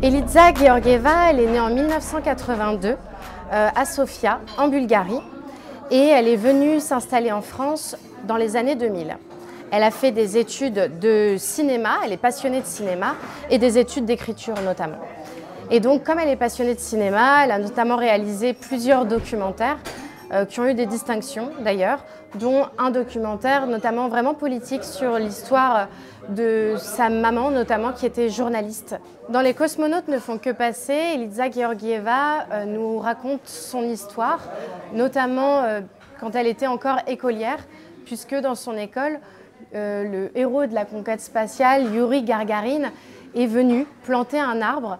Eliza Georgieva, elle est née en 1982 à Sofia, en Bulgarie, et elle est venue s'installer en France dans les années 2000. Elle a fait des études de cinéma, elle est passionnée de cinéma, et des études d'écriture notamment. Et donc, comme elle est passionnée de cinéma, elle a notamment réalisé plusieurs documentaires qui ont eu des distinctions d'ailleurs, dont un documentaire notamment vraiment politique sur l'histoire de sa maman notamment qui était journaliste. Dans Les cosmonautes ne font que passer, Eliza Georgieva nous raconte son histoire, notamment quand elle était encore écolière, puisque dans son école, le héros de la conquête spatiale, Yuri Gagarin, est venu planter un arbre.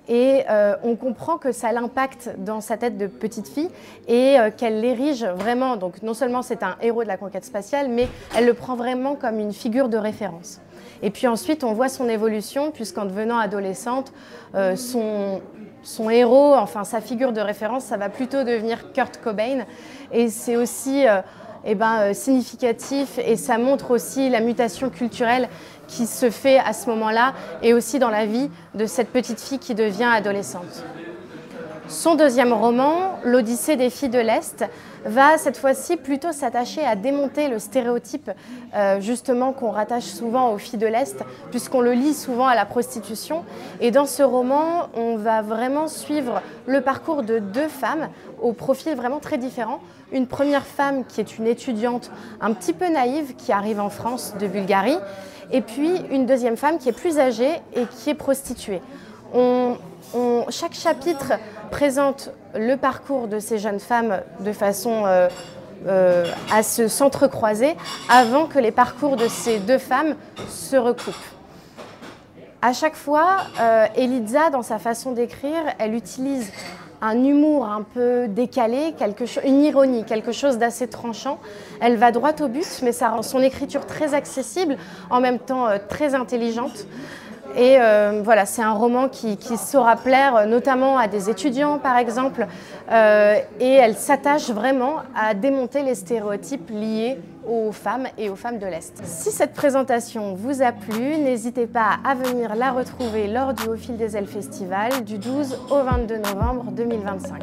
Et on comprend que ça l'impacte dans sa tête de petite fille et qu'elle l'érige vraiment, donc non seulement c'est un héros de la conquête spatiale, mais elle le prend vraiment comme une figure de référence. Et puis ensuite, on voit son évolution, puisqu'en devenant adolescente, son héros, enfin sa figure de référence, ça va plutôt devenir Kurt Cobain. Et c'est aussi significatif et ça montre aussi la mutation culturelle qui se fait à ce moment-là et aussi dans la vie de cette petite fille qui devient adolescente. Son deuxième roman, L'Odyssée des filles de l'Est, va cette fois-ci plutôt s'attacher à démonter le stéréotype justement qu'on rattache souvent aux filles de l'Est, puisqu'on le lie souvent à la prostitution. Et dans ce roman, on va vraiment suivre le parcours de deux femmes au profil vraiment très différent. Une première femme qui est une étudiante un petit peu naïve qui arrive en France de Bulgarie, et puis une deuxième femme qui est plus âgée et qui est prostituée. Chaque chapitre présente le parcours de ces jeunes femmes de façon à se s'entrecroiser avant que les parcours de ces deux femmes se recoupent. À chaque fois, Eliza, dans sa façon d'écrire, elle utilise un humour un peu décalé, une ironie, quelque chose d'assez tranchant. Elle va droit au but, mais ça rend son écriture très accessible, en même temps très intelligente. Et voilà, c'est un roman qui saura plaire notamment à des étudiants par exemple, et elle s'attache vraiment à démonter les stéréotypes liés aux femmes et aux femmes de l'Est. Si cette présentation vous a plu, n'hésitez pas à venir la retrouver lors du Au fil des ailes festival du 12 au 22 novembre 2025.